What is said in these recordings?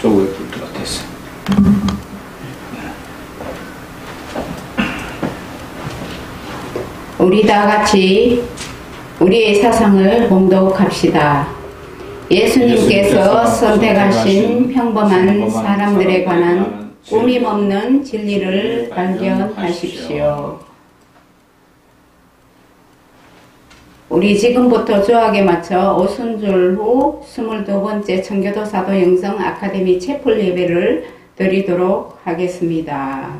쪽에 불 때가 됐어. 우리 다 같이 우리의 사상을 봉독합시다. 예수님께서 선택하신 평범한 사람들에 관한 꾸밈없는 진리를 발견하십시오. 우리 지금부터 조학에 맞춰 오순절 후 22번째 청교도 사도 영성 아카데미 채플 예배를 드리도록 하겠습니다.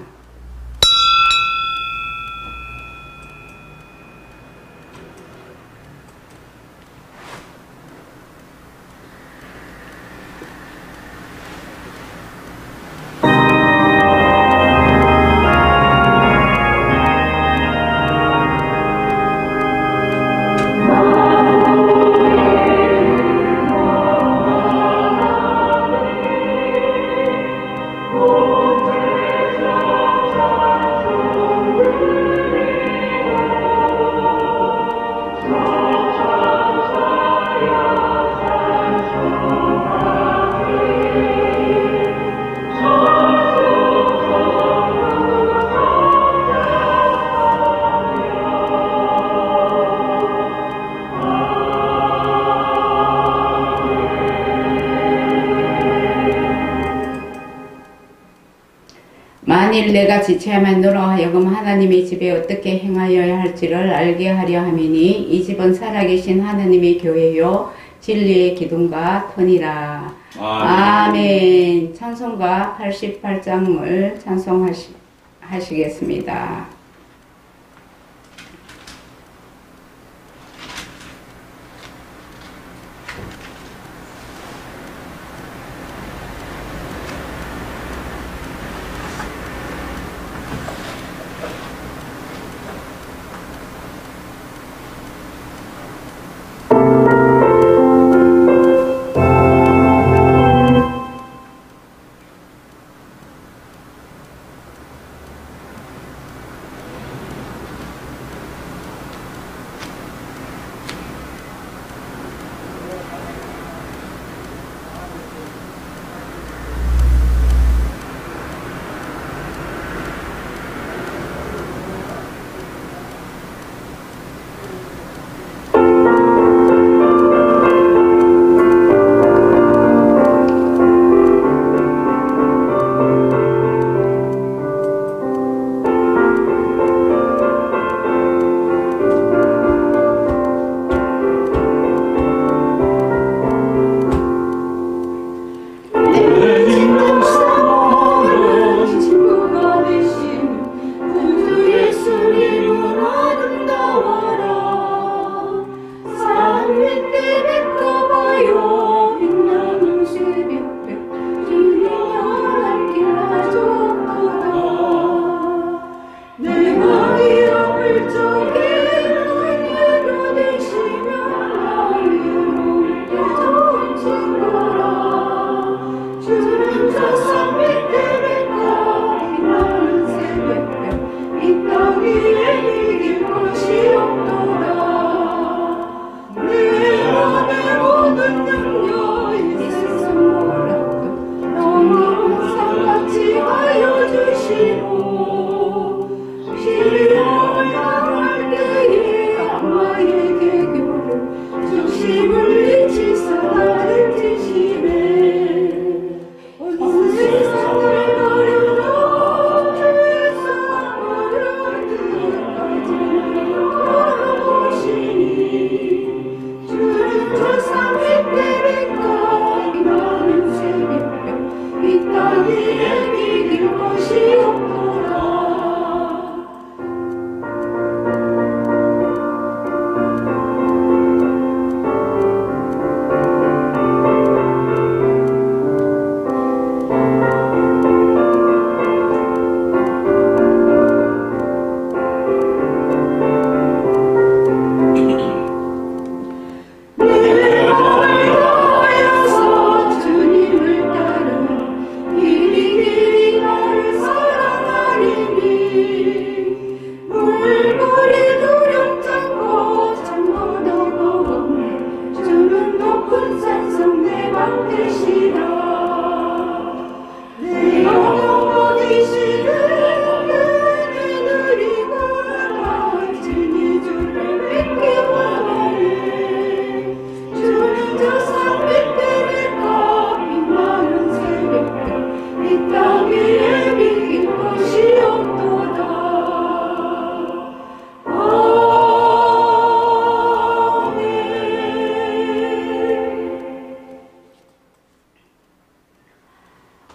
만일 내가 지체하면 너로 하여금 하나님의 집에 어떻게 행하여야 할지를 알게 하려 함이니 이 집은 살아계신 하나님의 교회요 진리의 기둥과 터니라. 아멘. 찬송가 88장을 찬송하시겠습니다.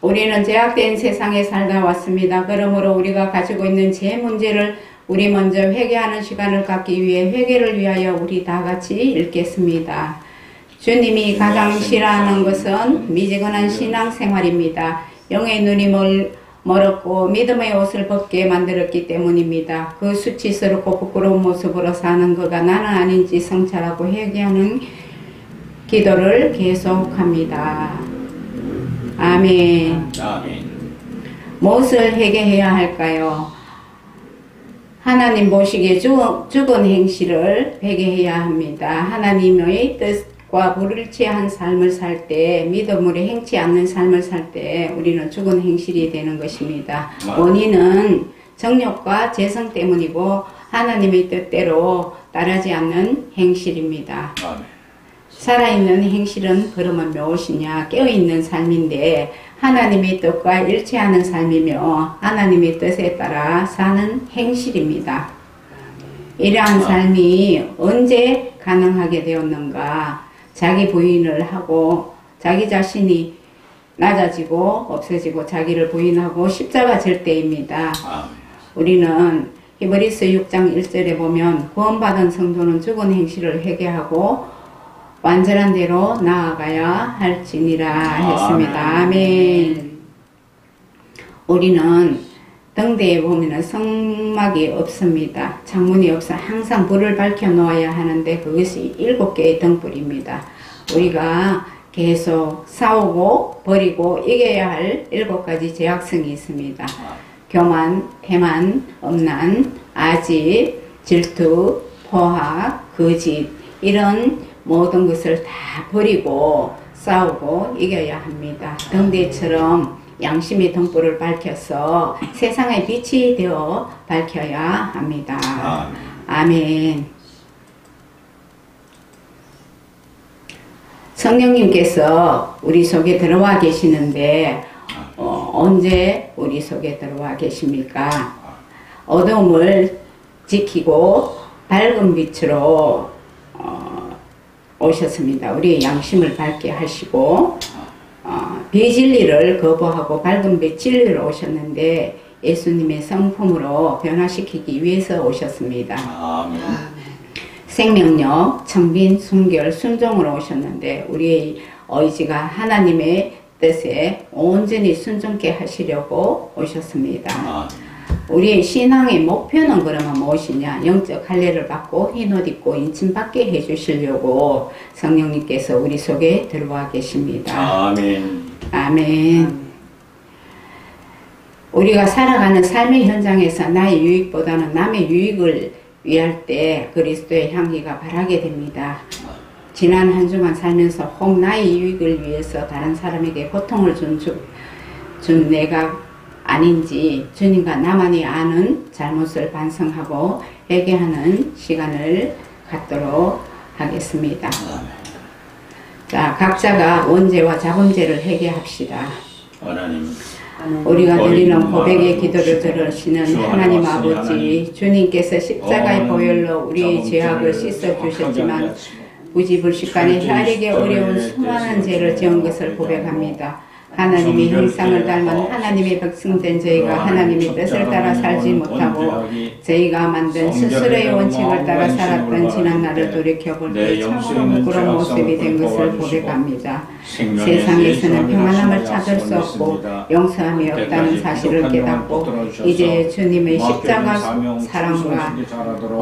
우리는 제약된 세상에 살다 왔습니다. 그러므로 우리가 가지고 있는 죄 문제를 우리 먼저 회개하는 시간을 갖기 위해 회개를 위하여 우리 다 같이 읽겠습니다. 주님이 가장 싫어하는 것은 미지근한 신앙생활입니다. 영의 눈이 멀었고 믿음의 옷을 벗게 만들었기 때문입니다. 그 수치스럽고 부끄러운 모습으로 사는 그가 나는 아닌지 성찰하고 회개하는 기도를 계속합니다. 아멘. 아멘. 무엇을 회개해야 할까요? 하나님 보시기에 죽은 행실을 회개해야 합니다. 하나님의 뜻과 불일치한 삶을 살 때, 믿음으로 행치 않는 삶을 살 때 우리는 죽은 행실이 되는 것입니다. 원인은 정욕과 재성 때문이고 하나님의 뜻대로 따르지 않는 행실입니다. 아멘. 살아있는 행실은 그러면 무엇이냐? 깨어있는 삶인데 하나님의 뜻과 일치하는 삶이며 하나님의 뜻에 따라 사는 행실입니다. 이러한 삶이 언제 가능하게 되었는가? 자기 부인을 하고 자기 자신이 낮아지고 없어지고 자기를 부인하고 십자가 질 때입니다. 우리는 히브리서 6장 1절에 보면 구원받은 성도는 죽은 행실을 회개하고 완전한 대로 나아가야 할지니라 했습니다. 아멘. 우리는 등대에 보면 성막이 없습니다. 창문이 없어 항상 불을 밝혀 놓아야 하는데 그것이 7개의 등불입니다. 우리가 계속 싸우고 버리고 이겨야 할 7가지 제약성이 있습니다. 교만, 태만, 엄난, 아집, 질투, 포악, 거짓 이런 모든 것을 다 버리고 싸우고 이겨야 합니다. 등대처럼 양심의 등불을 밝혀서 세상의 빛이 되어 밝혀야 합니다. 아멘. 성령님께서 우리 속에 들어와 계시는데 언제 우리 속에 들어와 계십니까? 어둠을 지키고 밝은 빛으로 오셨습니다. 우리의 양심을 밝게 하시고 비진리를 거부하고 밝은 빛 진리로 오셨는데 예수님의 성품으로 변화시키기 위해서 오셨습니다. 아멘. 생명력, 청빈, 순결, 순종으로 오셨는데 우리의 의지가 하나님의 뜻에 온전히 순종케 하시려고 오셨습니다. 아멘. 우리의 신앙의 목표는 그러면 무엇이냐? 영적 할례를 받고 흰옷 입고 인침받게 해주시려고 성령님께서 우리 속에 들어와 계십니다. 아멘. 아멘. 우리가 살아가는 삶의 현장에서 나의 유익보다는 남의 유익을 위할 때 그리스도의 향기가 바라게 됩니다. 지난 한 주간 살면서 혹 나의 유익을 위해서 다른 사람에게 고통을 준 내가 아닌지 주님과 나만이 아는 잘못을 반성하고 회개하는 시간을 갖도록 하겠습니다. 자, 각자가 원죄와 자범죄를 회개합시다. 하나님, 우리가 드리는 고백의 기도를 들으시는 하나님 아버지, 주님께서 십자가의 보혈로 우리의 죄악을 씻어주셨지만 부지불식간에 헤아리기 어려운 수많은 죄를 지은 것을 고백합니다. 하나님의 형상을 닮은 하나님의 백성된 저희가 하나님의 뜻을 따라 살지 못하고 저희가 만든 스스로의 원칙을 따라 살았던 지난 날을 돌이켜볼 때 참으로 부끄러운 모습이 된 것을 고백합니다. 세상에서는 평안함을 찾을 수 없고 용서함이 없다는 사실을 깨닫고 이제 주님의 십자가 사랑과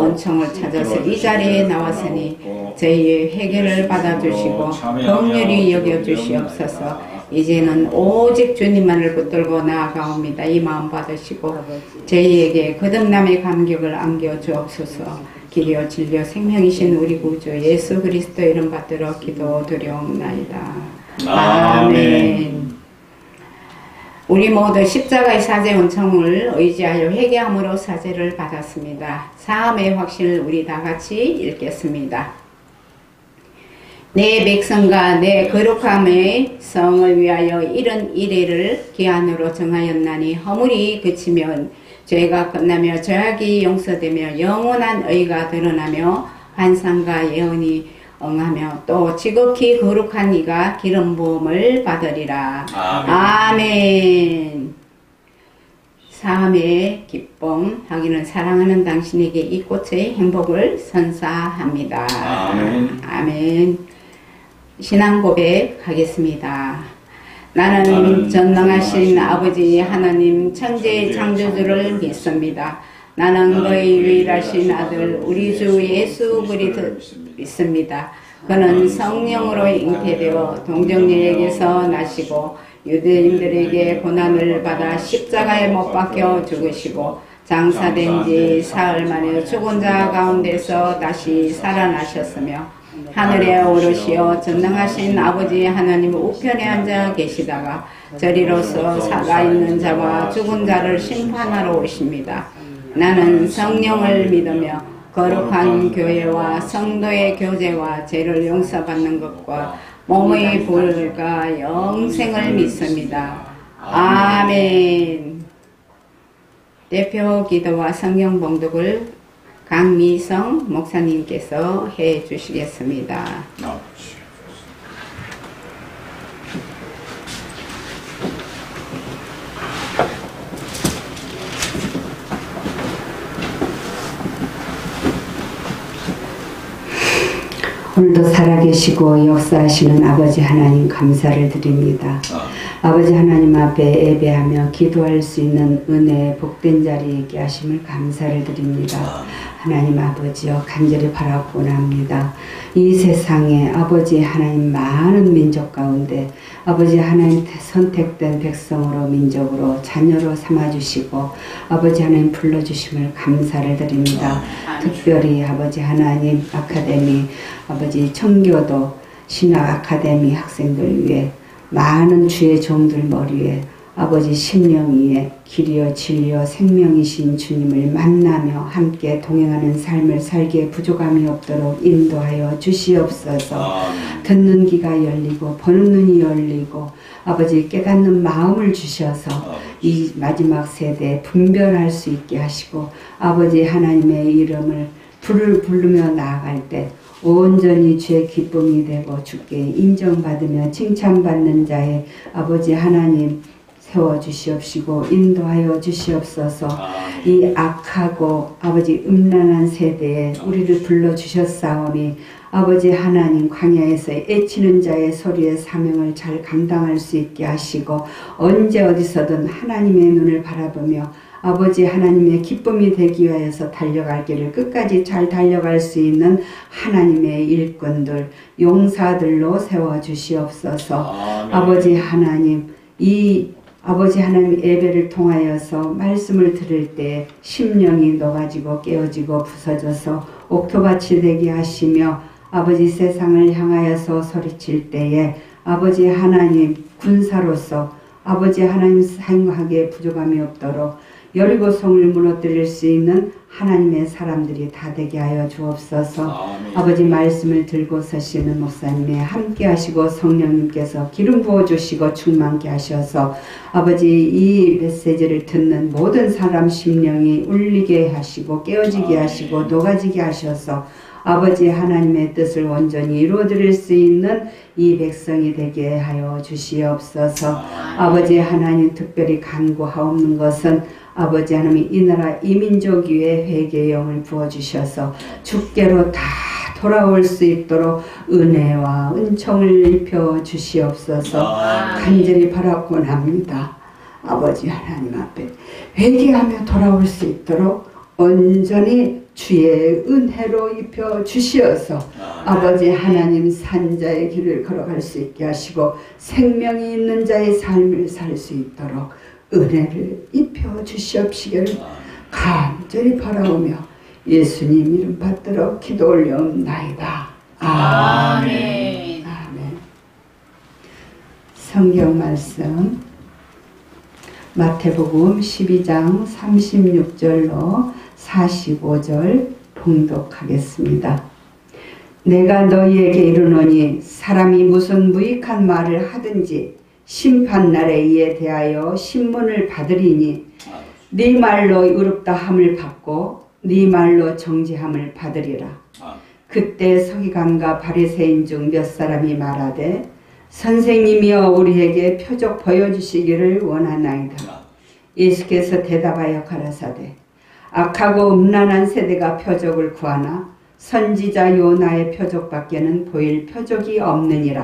은총을 찾아서 이 자리에 나왔으니 저희의 회개를 받아주시고 긍휼히 여겨주시옵소서. 이제는 오직 주님만을 붙들고 나아가옵니다. 이 마음 받으시고 저희에게 거듭남의 감격을 안겨주옵소서. 길이요 진리요 생명이신 우리 구주 예수 그리스도 이름 받들어 기도드려옵나이다. 아멘. 우리 모두 십자가의 사죄 은총을 의지하여 회개함으로 사죄를 받았습니다. 사함의 확신을 우리 다 같이 읽겠습니다. 내 백성과 내 거룩함의 성을 위하여 이런 이래를 기한으로 정하였나니 허물이 그치면 죄가 끝나며 죄악이 용서되며 영원한 의가 드러나며 환상과 예언이 응하며 또 지극히 거룩한 이가 기름 부음을 받으리라. 아멘. 사함의 기쁨, 하기는 사랑하는 당신에게 이 꽃의 행복을 선사합니다. 아멘. 아멘. 신앙 고백하겠습니다. 나는 전능하신 아버지 하나님 천지의 창조주를 믿습니다. 나는 그의 유일하신 아들 우리 주 예수 그리스도를 믿습니다. 그는 성령으로 잉태되어 동정녀에게서 나시고 유대인들에게 고난을 받아 십자가에 못 박혀 죽으시고 장사된 지 사흘 만에 죽은 자 가운데서 다시 살아나셨으며 하늘에 오르시어 전능하신 아버지 하나님 우편에 앉아 계시다가 저리로서 살아있는 자와 죽은 자를 심판하러 오십니다. 나는 성령을 믿으며 거룩한 교회와 성도의 교제와 죄를 용서받는 것과 몸의 부활과 영생을 믿습니다. 아멘. 대표 기도와 성경 봉독을 강미성 목사님께서 해 주시겠습니다. 오늘도 살아계시고 역사하시는 아버지 하나님 감사를 드립니다. 아버지 하나님 앞에 예배하며 기도할 수 있는 은혜의 복된 자리에 있게 하심을 감사를 드립니다. 하나님 아버지여 간절히 바라곤 합니다. 이 세상에 아버지 하나님 많은 민족 가운데 아버지 하나님 선택된 백성으로 민족으로 자녀로 삼아주시고 아버지 하나님 불러주심을 감사를 드립니다. 특별히 아버지 하나님 아카데미 아버지 청교도 신학 아카데미 학생들 위해 많은 주의 종들 머리에 아버지 심령 위에 길이여 진리여 생명이신 주님을 만나며 함께 동행하는 삶을 살기에 부족함이 없도록 인도하여 주시옵소서. 듣는 귀가 열리고 보는 눈이 열리고 아버지 깨닫는 마음을 주셔서 이 마지막 세대에 분별할 수 있게 하시고 아버지 하나님의 이름을 불을 부르며 나아갈 때 온전히 주의 기쁨이 되고 주께 인정받으며 칭찬받는 자의 아버지 하나님 세워주시옵시고 인도하여 주시옵소서. 이 악하고 아버지 음란한 세대에 우리를 불러주셨사오니 아버지 하나님 광야에서 애치는 자의 소리의 사명을 잘 감당할 수 있게 하시고 언제 어디서든 하나님의 눈을 바라보며 아버지 하나님의 기쁨이 되기 위해서 달려갈 길을 끝까지 잘 달려갈 수 있는 하나님의 일꾼들, 용사들로 세워주시옵소서. 아버지 하나님, 이 아버지 하나님 예배를 통하여서 말씀을 들을 때 심령이 녹아지고 깨어지고 부서져서 옥토밭이 되게 하시며 아버지 세상을 향하여서 소리칠 때에 아버지 하나님 군사로서 아버지 하나님 사용하기에 부족함이 없도록 여리고성을 무너뜨릴 수 있는 하나님의 사람들이 다 되게 하여 주옵소서. 아버지 말씀을 들고 서시는 목사님에 함께 하시고 성령님께서 기름 부어주시고 충만케 하셔서 아버지 이 메시지를 듣는 모든 사람 심령이 울리게 하시고 깨어지게 하시고 녹아지게 하셔서 아버지 하나님의 뜻을 온전히 이루어드릴 수 있는 이 백성이 되게 하여 주시옵소서. 아버지 하나님 특별히 간구하옵는 것은 아버지 하나님 이 나라 이 민족 위에 회개의 영을 부어주셔서 주께로 다 돌아올 수 있도록 은혜와 은총을 입혀 주시옵소서. 간절히 바라곤 합니다. 아버지 하나님 앞에 회개하며 돌아올 수 있도록 온전히 주의 은혜로 입혀 주시어서 아버지 하나님 산자의 길을 걸어갈 수 있게 하시고 생명이 있는 자의 삶을 살 수 있도록 은혜를 입혀 주시옵시기를 간절히 바라오며 예수님 이름 받들어 기도 올려옵나이다. 아멘. 아멘. 성경 말씀 마태복음 12장 36절로 45절 봉독하겠습니다. 내가 너희에게 이르노니 사람이 무슨 무익한 말을 하든지 심판날에 이에 대하여 신문을 받으리니 네 말로 의롭다 함을 받고 네 말로 정죄함을 받으리라. 그때 서기관과 바리새인 중 몇 사람이 말하되 선생님이여 우리에게 표적 보여주시기를 원하나이다. 예수께서 대답하여 가라사대 악하고 음란한 세대가 표적을 구하나 선지자 요나의 표적밖에는 보일 표적이 없느니라.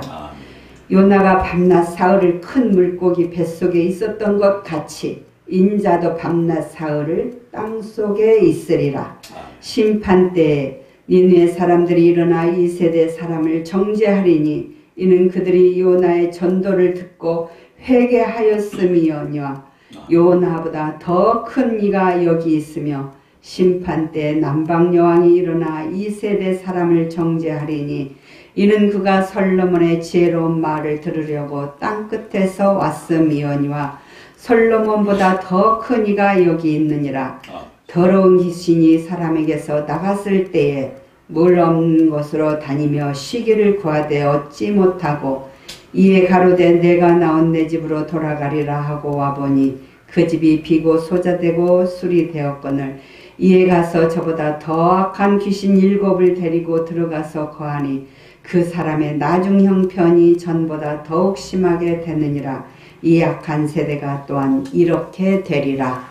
요나가 밤낮 사흘을 큰 물고기 뱃속에 있었던 것 같이 인자도 밤낮 사흘을 땅속에 있으리라. 심판때에 니느웨 사람들이 일어나 이 세대 사람을 정죄하리니 이는 그들이 요나의 전도를 듣고 회개하였음이오니와 요나보다 더 큰 이가 여기 있으며 심판때 남방 여왕이 일어나 이 세대 사람을 정죄하리니 이는 그가 솔로몬의 지혜로운 말을 들으려고 땅끝에서 왔음이오니와 솔로몬보다 더 큰 이가 여기 있느니라. 더러운 귀신이 사람에게서 나갔을 때에 물 없는 곳으로 다니며 쉬기를 구하되 얻지 못하고 이에 가로되 내가 나온 내 집으로 돌아가리라 하고 와보니 그 집이 비고 소자되고 술이 되었거늘 이에 가서 저보다 더 악한 귀신 7을 데리고 들어가서 거하니 그 사람의 나중 형편이 전보다 더욱 심하게 되느니라. 이 악한 세대가 또한 이렇게 되리라.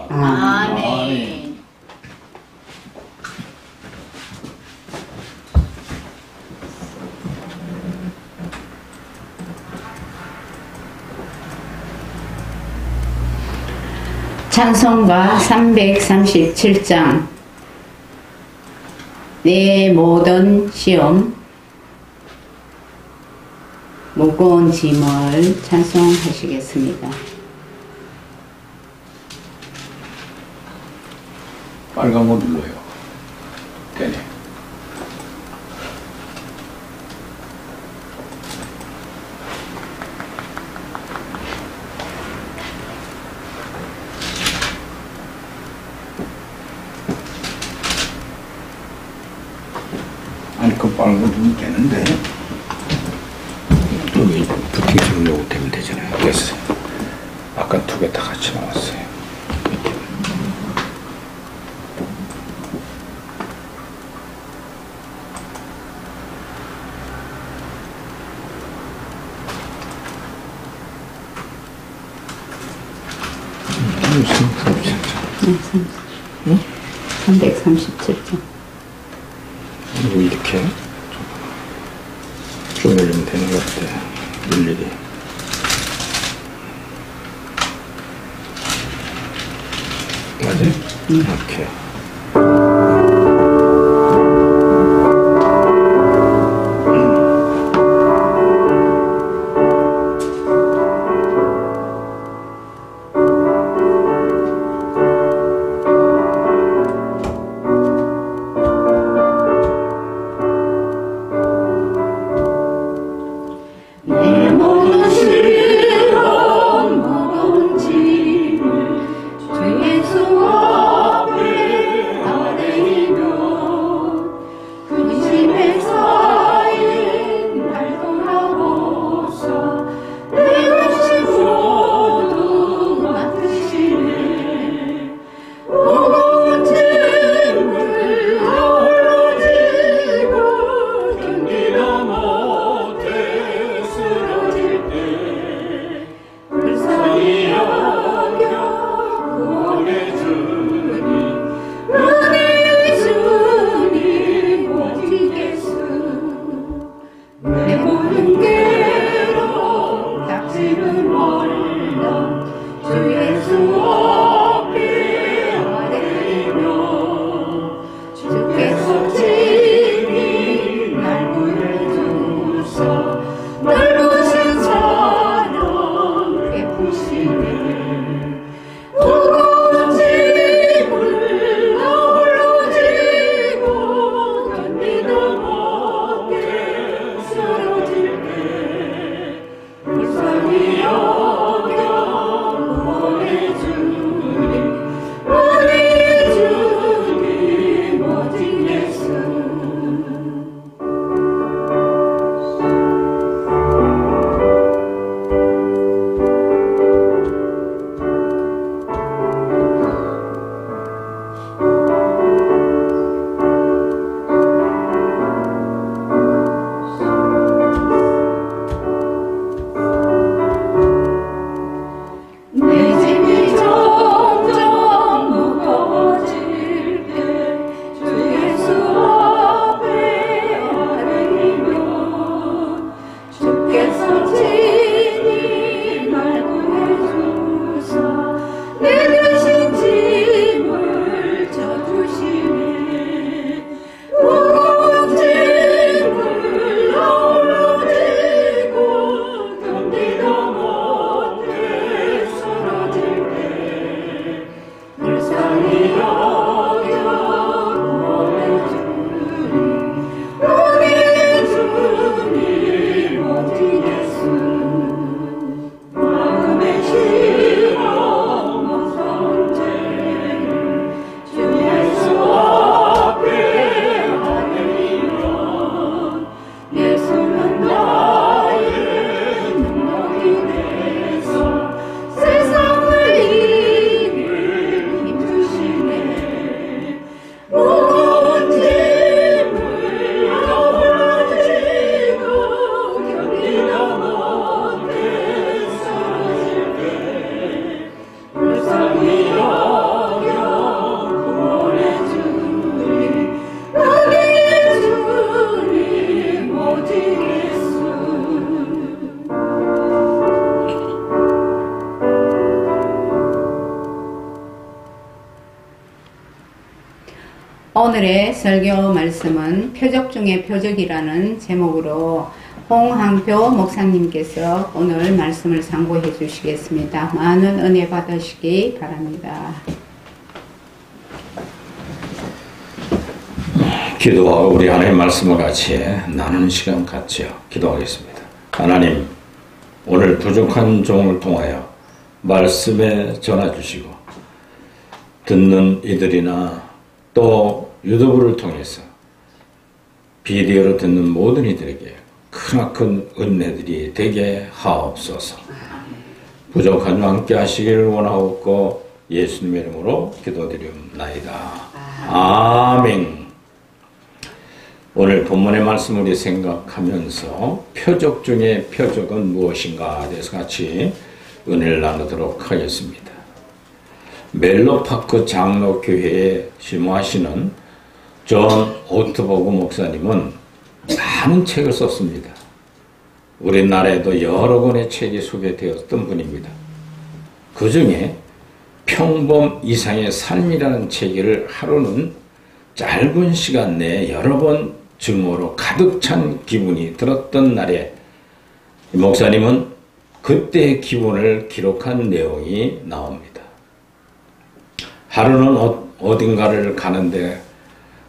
아멘. 찬송가 337장 내 모든 시험 무거운 짐을 찬송하시겠습니다. 빨간 거 눌러요. 되네. 아니 그 빨간 거 누르면 되는데 여기 부팅 누르고 되면 되잖아요. 됐어요. 아까 2개 다 같이 나왔어요. 네, 337장. 그리고 이렇게 쭉 누르면 되는 것 같아요. 일일이. 맞아요? 이렇게. 주 예수 앞에 오늘의 설교 말씀은 표적 중의 표적이라는 제목으로 홍항표 목사님께서 오늘 말씀을 상고해 주시겠습니다. 많은 은혜 받으시기 바랍니다. 기도하고 우리 하나님의 말씀을 같이 나누는 시간 갖지요. 기도하겠습니다. 하나님, 오늘 부족한 종을 통하여 말씀에 전해주시고 듣는 이들이나 또 유튜브를 통해서 비디오로 듣는 모든 이들에게 크나큰 은혜들이 되게 하옵소서. 부족한 종 함께 하시기를 원하옵고 예수님의 이름으로 기도드리옵나이다. 아멘. 오늘 본문의 말씀을 우리 생각하면서 표적 중에 표적은 무엇인가 대해서 같이 은혜를 나누도록 하겠습니다. 멜로파크 장로교회에 심호하시는 존 오트버그 목사님은 많은 책을 썼습니다. 우리나라에도 여러 권의 책이 소개되었던 분입니다. 그 중에 평범 이상의 삶이라는 책을 하루는 짧은 시간 내에 여러 번 증오로 가득 찬 기분이 들었던 날에 이 목사님은 그때의 기분을 기록한 내용이 나옵니다. 하루는 어딘가를 가는데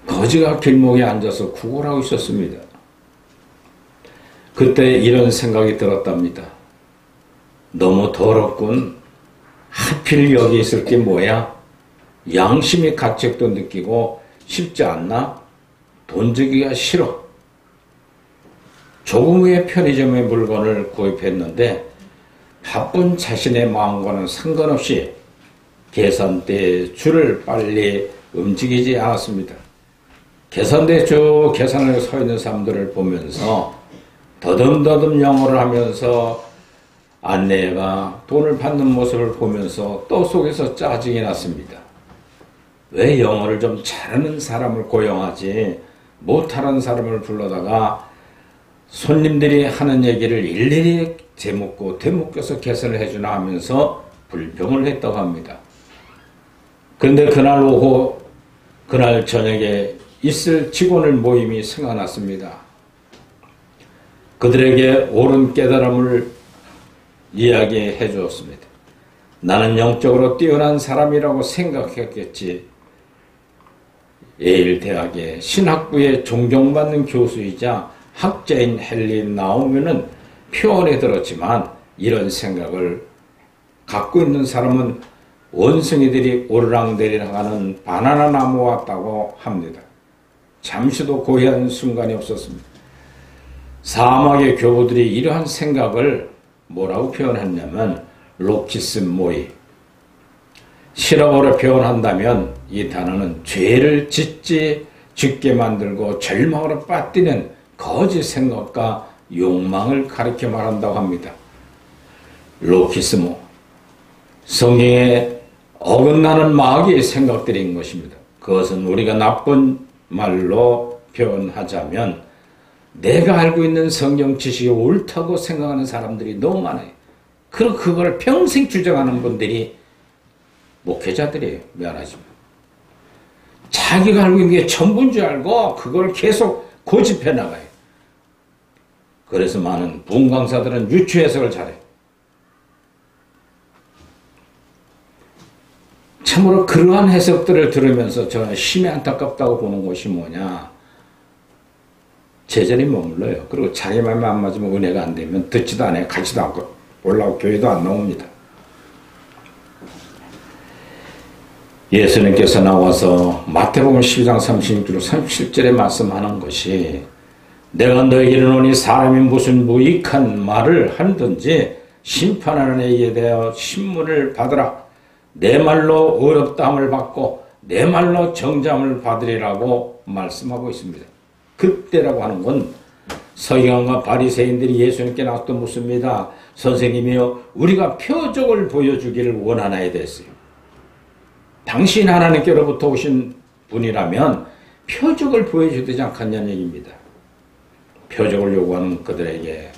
거지가 길목에 앉아서 구걸하고 있었습니다. 그때 이런 생각이 들었답니다. 너무 더럽군. 하필 여기 있을 게 뭐야? 양심의 가책도 느끼고 싶지 않나? 돈 주기가 싫어. 조금 후에 편의점에 물건을 구입했는데 바쁜 자신의 마음과는 상관없이 계산대에 줄을 빨리 움직이지 않았습니다. 계산대에 쭉 계산을 서 있는 사람들을 보면서 더듬더듬 영어를 하면서 안내가 돈을 받는 모습을 보면서 또 속에서 짜증이 났습니다. 왜 영어를 좀 잘하는 사람을 고용하지 못하는 사람을 불러다가 손님들이 하는 얘기를 일일이 되묻고 되묻겨서 계산을 해주나 하면서 불평을 했다고 합니다. 그런데 그날 오후 그날 저녁에 있을 직원을 모임이 생각났습니다. 그들에게 옳은 깨달음을 이야기해 주었습니다. 나는 영적으로 뛰어난 사람이라고 생각했겠지. 예일 대학의 신학부에 존경받는 교수이자 학자인 헨리 나우면은 표현에 들었지만 이런 생각을 갖고 있는 사람은 원숭이들이 오르락내리락 하는 바나나 나무 같다고 합니다. 잠시도 고요한 순간이 없었습니다. 사막의 교부들이 이러한 생각을 뭐라고 표현했냐면 로키스모이, 실험으로 표현한다면 이 단어는 죄를 짓게 만들고 절망으로 빠뜨리는 거짓 생각과 욕망을 가리켜 말한다고 합니다. 로키스모, 성경에 어긋나는 마귀의 생각들인 것입니다. 그것은 우리가 나쁜 말로 표현하자면 내가 알고 있는 성경 지식이 옳다고 생각하는 사람들이 너무 많아요. 그리고 그걸 평생 주장하는 분들이 목회자들이에요. 미안하지만. 자기가 알고 있는 게 전부인 줄 알고 그걸 계속 고집해 나가요. 그래서 많은 부흥 강사들은 유추 해석을 잘해요. 참으로 그러한 해석들을 들으면서 저는 심히 안타깝다고 보는 것이 뭐냐. 제자리 머물러요. 그리고 자기 마음에 안 맞으면 은혜가 안 되면 듣지도 않아요. 가지도 않고 올라오고 교회도 안 나옵니다. 예수님께서 나와서 마태복음 12장 36절 37절에 말씀하는 것이 내가 너에게 이르노니 사람이 무슨 무익한 말을 하든지 심판하는 이에 대하여 신문을 받으라. 내 말로 어렵다함을 받고 내 말로 정잠을 받으리라고 말씀하고 있습니다. 그때라고 하는 건 서기관과 바리새인들이 예수님께 나와서 묻습니다. 선생님이여, 우리가 표적을 보여주기를 원하나이다 했어요. 당신 하나님께로부터 오신 분이라면 표적을 보여줘야 되지 않겠냐는 얘기입니다. 표적을 요구하는 그들에게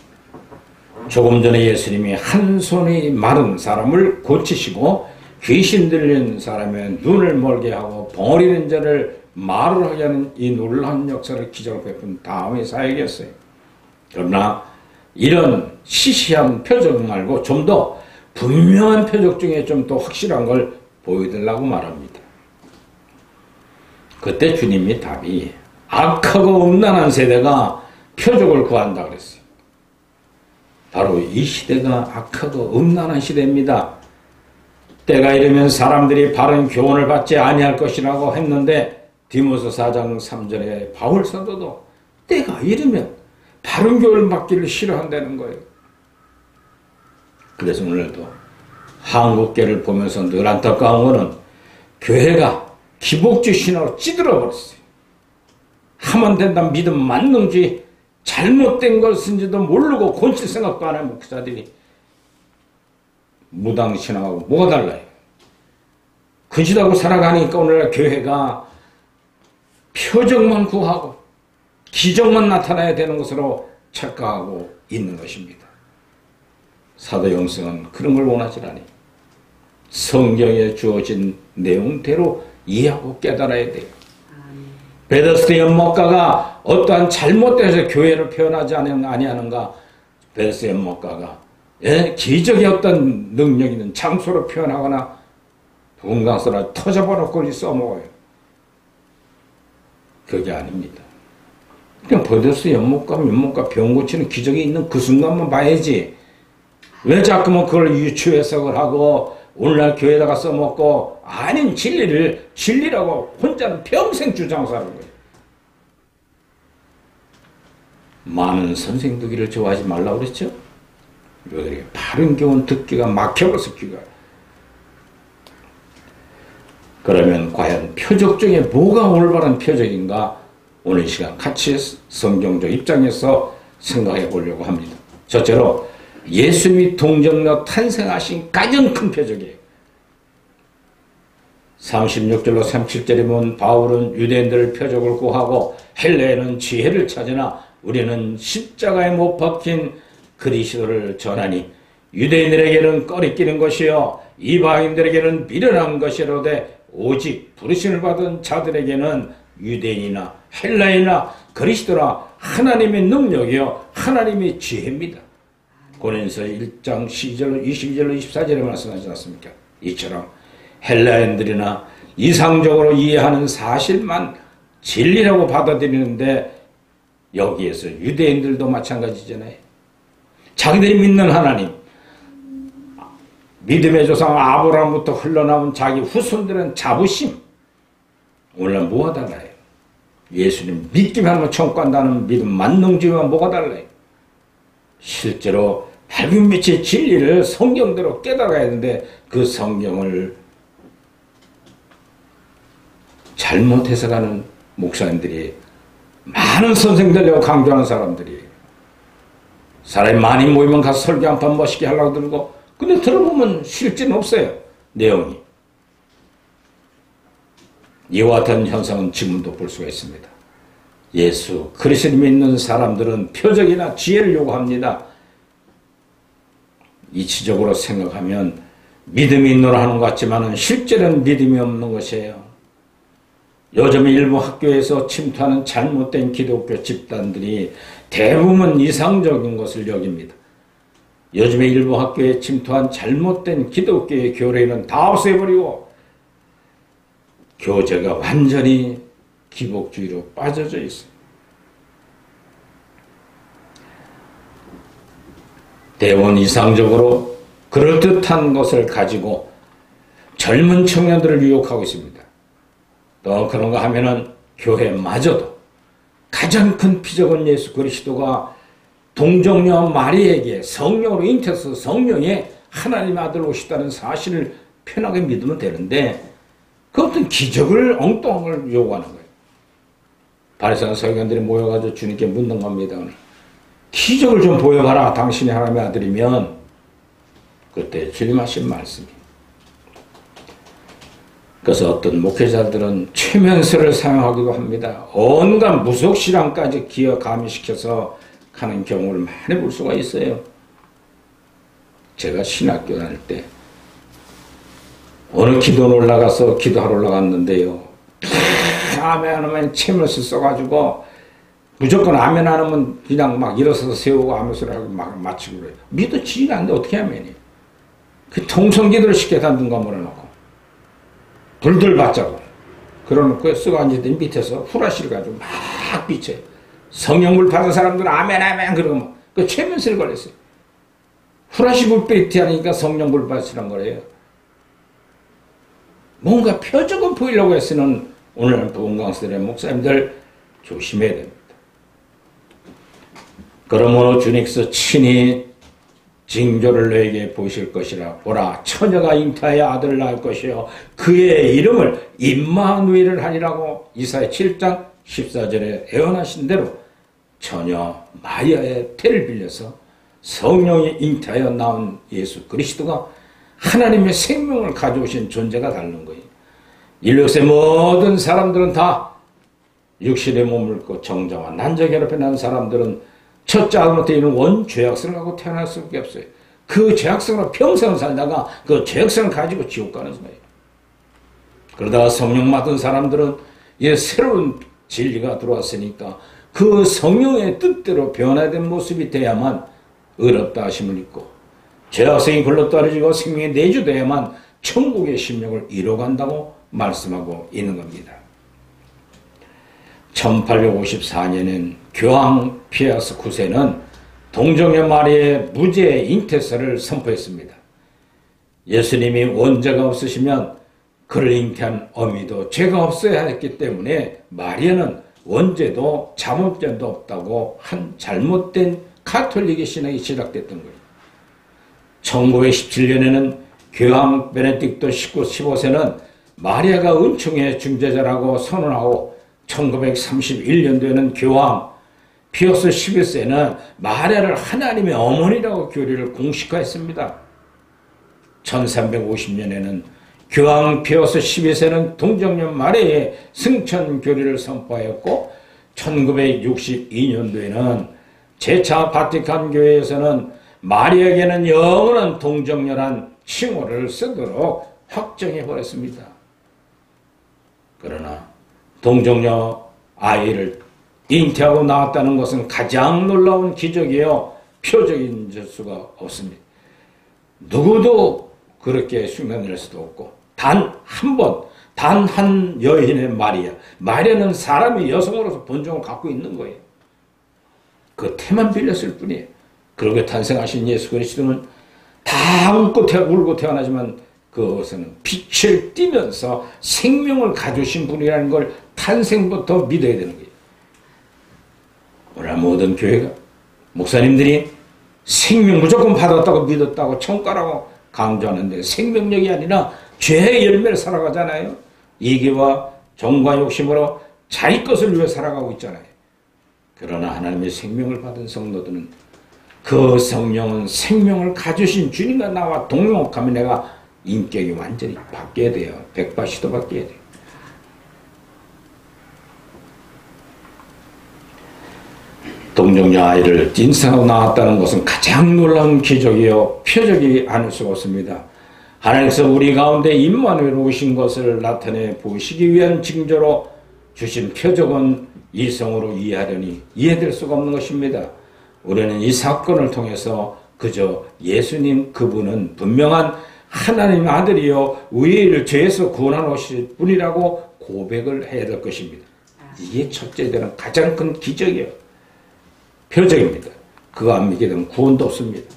조금 전에 예수님이 한 손이 마른 사람을 고치시고 귀신 들린 사람의 눈을 멀게 하고 벙어리는 자를 말을 하게 하는 이 놀라운 역사를 기적을 베푼 다음의 사역이었어요. 그러나 이런 시시한 표적 말고 좀 더 분명한 표적 중에 좀 더 확실한 걸 보여드리려고 말합니다. 그때 주님이 답이 악하고 음란한 세대가 표적을 구한다 그랬어요. 바로 이 시대가 악하고 음란한 시대입니다. 때가 이르면 사람들이 바른 교훈을 받지 아니할 것이라고 했는데 디모서 4장 3절에 바울 사도도 때가 이르면 바른 교훈을 받기를 싫어한다는 거예요. 그래서 오늘도 한국교회를 보면서 늘 안타까운 것은 교회가 기복주의 신화로 찌들어 버렸어요. 하면 된다 믿음 만능주의 잘못된 것인지도 모르고 곤칠 생각도 안 하는 목사들이 무당신앙하고 뭐가 달라요? 그지다고 살아가니까 오늘날 교회가 표적만 구하고 기적만 나타나야 되는 것으로 착각하고 있는 것입니다. 사도 영성은 그런 걸 원하지 않아요. 성경에 주어진 내용대로 이해하고 깨달아야 돼요. 베데스다 연못가가 어떠한 잘못돼서 교회를 표현하지 아니하는가? 베데스다 연못가가 기적의 어떤 능력 있는 장소로 표현하거나 분강소라 터져버렸고 써먹어요. 그게 아닙니다. 그냥 베데스다 연못가 병 고치는 기적이 있는 그 순간만 봐야지. 왜 자꾸만 그걸 유추 해석을 하고 오늘날 교회에다가 써먹고 아닌 진리를 진리라고 혼자는 평생 주장하는 거예요. 많은 선생 듣기를 좋아하지 말라고 그랬죠? 왜 그래요? 바른 교훈 듣기가 막혀버려서 귀가. 그러면 과연 표적 중에 뭐가 올바른 표적인가? 오늘 시간 같이 성경적 입장에서 생각해 보려고 합니다. 첫째로 예수님이 동정녀 탄생하신 가장 큰 표적이에요. 36절로 37절에 보면 바울은 유대인들을 표적을 구하고 헬라에는 지혜를 찾으나 우리는 십자가에 못 박힌 그리스도를 전하니 유대인들에게는 꺼리끼는 것이요 이방인들에게는 미련한 것이로되 오직 부르심을 받은 자들에게는 유대인이나 헬라이나 그리스도라 하나님의 능력이요 하나님의 지혜입니다. 고린도서 1장 12절로 22절로 24절에 말씀하지 않습니까? 이처럼 헬라인들이나 이상적으로 이해하는 사실만 진리라고 받아들이는데 여기에서 유대인들도 마찬가지잖아요. 자기들이 믿는 하나님, 믿음의 조상 아브라함부터 흘러나온 자기 후손들은 자부심. 오늘날 뭐가 달라요? 예수님 믿기만 하면 천국 간다는 믿음 만능주의와 뭐가 달라요? 실제로 밝은 빛의 진리를 성경대로 깨달아야 하는데 그 성경을 잘못 해석하는 목사님들이 많은 선생들이라고 강조하는 사람들이 사람이 많이 모이면 가서 설교 한 판 멋있게 하려고 들고 근데 들어보면 실제는 없어요. 내용이. 이와 같은 현상은 지금도 볼 수가 있습니다. 예수 그리스도를 믿는 사람들은 표적이나 지혜를 요구합니다. 이치적으로 생각하면 믿음이 있노라 하는 것 같지만 실제는 믿음이 없는 것이에요. 요즘 일부 학교에서 침투하는 잘못된 기독교 집단들이 대부분 이상적인 것을 여깁니다. 요즘에 일부 학교에 침투한 잘못된 기독교의 교리는 다 없애버리고 교재가 완전히 기복주의로 빠져져 있어요. 대부분 이상적으로 그럴듯한 것을 가지고 젊은 청년들을 유혹하고 있습니다. 또 그런가 하면은 교회마저도 가장 큰 피적은 예수 그리스도가 동정녀 마리에게 성령으로 잉태해서 성령의 하나님의 아들 오시다는 사실을 편하게 믿으면 되는데 그 어떤 기적을 엉뚱한 걸 요구하는 거예요. 바리새인 서기관들이 모여가지고 주님께 묻는 겁니다. 기적을 좀 보여봐라. 당신이 하나님의 아들이면. 그때 주님 하신 말씀이. 그래서 어떤 목회자들은 최면서를 사용하기도 합니다. 온갖 무속신앙까지 기어 가미시켜서 하는 경우를 많이 볼 수가 있어요. 제가 신학교 다닐 때 어느 기도원 올라가서 기도하러 올라갔는데요. 아멘 하면 채면서 써가지고 무조건 아멘 안 하면 그냥 막 일어서서 세우고 아멘 소리 하고 막 마치고 그래요. 믿어지지가 않는데 어떻게 하면이. 그 통성기도를 시켜다 눈 감아놓고 불들 받자고 그러놓고 쓰고 앉았더니 밑에서 후라시를 가지고 막 비쳐요. 성령물 받은 사람들은 아멘 아멘 그러고 그 최면세를 걸렸어요. 후라시 불빛이 하니까 성령물 받으시란 거래요. 뭔가 표적은 보이려고 했으면 오늘 보건강사들의 목사님들 조심해야 됩니다. 그러므로 주님께서 친히 징조를 너에게 보이실 것이라. 보라 처녀가 잉태하여 아들을 낳을 것이요 그의 이름을 임마누엘을 하리라고 이사야 7장 14절에 예언하신 대로 처녀 마리아의 태를 빌려서 성령이 잉태하여 나온 예수 그리스도가 하나님의 생명을 가져오신 존재가 다른 거예요. 인류의 모든 사람들은 다 육신의 몸을 입고 정자와 난자 결합해 난 사람들은 첫째 아담부터 이는 원죄악성을 갖고 태어날 수밖에 없어요. 그 죄악성으로 평생을 살다가 그 죄악성을 가지고 지옥 가는 거예요. 그러다가 성령 받은 사람들은 이제 새로운 진리가 들어왔으니까 그 성령의 뜻대로 변화된 모습이 돼야만 의롭다 하심을 입고 죄악성이 글로 떨어지고 생명이 내주돼야만 천국의 심령을 이뤄간다고 말씀하고 있는 겁니다. 1854년엔 교황 피아스 9세는 동정녀 마리아의 무죄 잉태설을 선포했습니다. 예수님이 원죄가 없으시면 그를 잉태한 어미도 죄가 없어야 했기 때문에 마리아는 원죄도 자범죄도 없다고 한 잘못된 가톨릭의 신학이 시작됐던 거예요. 1917년에는 교황 베네딕토 15세는 마리아가 은총의 중재자라고 선언하고 1931년도에는 교황 피어스 11세는 마리아를 하나님의 어머니라고 교리를 공식화했습니다. 1350년에는 교황 피어스 12세는 동정녀 마리아의 승천 교리를 선포하였고 1962년도에는 제4 바티칸 교회에서는 마리아에게는 영원한 동정녀란 칭호를 쓰도록 확정해버렸습니다. 그러나 동정녀 아이를 잉태하고 낳았다는 것은 가장 놀라운 기적이요 표적인 수가 없습니다. 누구도 그렇게 흉내낼 수도 없고 단 한 번, 단 한 여인의 마리아는 사람이 여성으로서 본종을 갖고 있는 거예요. 그 태만 빌렸을 뿐이에요. 그렇게 탄생하신 예수 그리스도는 다 울고 태어나지만 그것은 빛을 띠면서 생명을 가져오신 분이라는 걸 탄생부터 믿어야 되는 거예요. 오늘 모든 교회가 목사님들이 생명 무조건 받았다고 믿었다고 청가라고 강조하는데 생명력이 아니라 죄의 열매를 살아가잖아요. 이기와 정과 욕심으로 자기 것을 위해 살아가고 있잖아요. 그러나 하나님의 생명을 받은 성도들은 그 성령은 생명을 가주신 주님과 나와 동역하면 내가 인격이 완전히 바뀌어야 돼요. 180도 바뀌어야 돼요. 동정녀 아이를 인생하고 낳았다는 것은 가장 놀라운 기적이요 표적이 아닐 수가 없습니다. 하나님께서 우리 가운데 임마누엘 오신 것을 나타내 보시기 위한 징조로 주신 표적은 이성으로 이해하려니 이해될 수가 없는 것입니다. 우리는 이 사건을 통해서 그저 예수님 그분은 분명한 하나님의 아들이요 우리를 죄에서 구원하실 분이라고 고백을 해야 될 것입니다. 이게 첫째 되는 가장 큰 기적이에요. 표적입니다. 그거 안 믿게 되면 구원도 없습니다.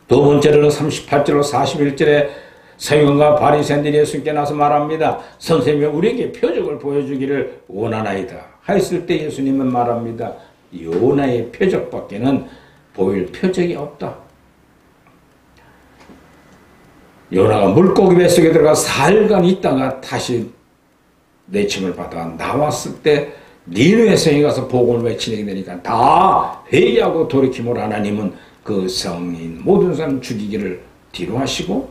두 번째로는 38절로 41절에 서기관과 바리새인들이 예수님께 나서 말합니다. 선생님이 우리에게 표적을 보여주기를 원하나이다 하였을 때 예수님은 말합니다. 요나의 표적밖에는 보일 표적이 없다. 요나가 물고기 뱃속에 들어가 4일간 있다가 다시 내침을 받아 나왔을 때 니느웨 성에 가서 복음을 외치게 되니까 다 회개하고 돌이킴으로 하나님은 그 성인 모든 사람 죽이기를 뒤로 하시고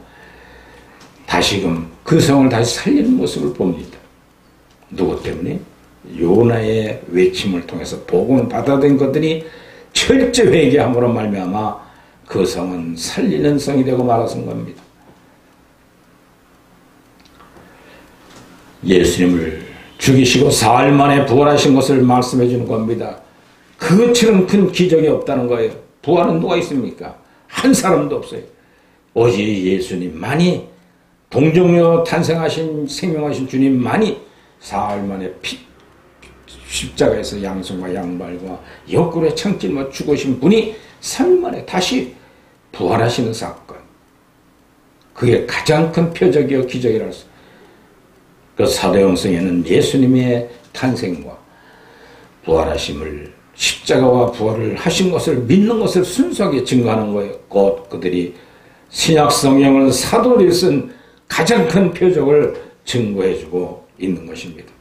다시금 그 성을 다시 살리는 모습을 봅니다. 누구 때문에? 요나의 외침을 통해서 복음을 받아들인 것들이 철저 회개함으로 말미암아 그 성은 살리는 성이 되고 말았은 겁니다. 예수님을 죽이시고 사흘 만에 부활하신 것을 말씀해 주는 겁니다. 그것처럼 큰 기적이 없다는 거예요. 부활은 누가 있습니까? 한 사람도 없어요. 오직 예수님만이, 동정녀 탄생하신 생명하신 주님만이 사흘 만에 십자가에서 양손과 양발과 옆구리에 창찔러 죽으신 분이 3일 만에 다시 부활하시는 사건. 그게 가장 큰 표적이요 기적이라고 했어요. 그 사도행성에는 예수님의 탄생과 부활하심을, 십자가와 부활을 하신 것을 믿는 것을 순수하게 증거하는 거예요. 곧 그들이 신약 성경을 사도들이 쓴 가장 큰 표적을 증거해주고 있는 것입니다.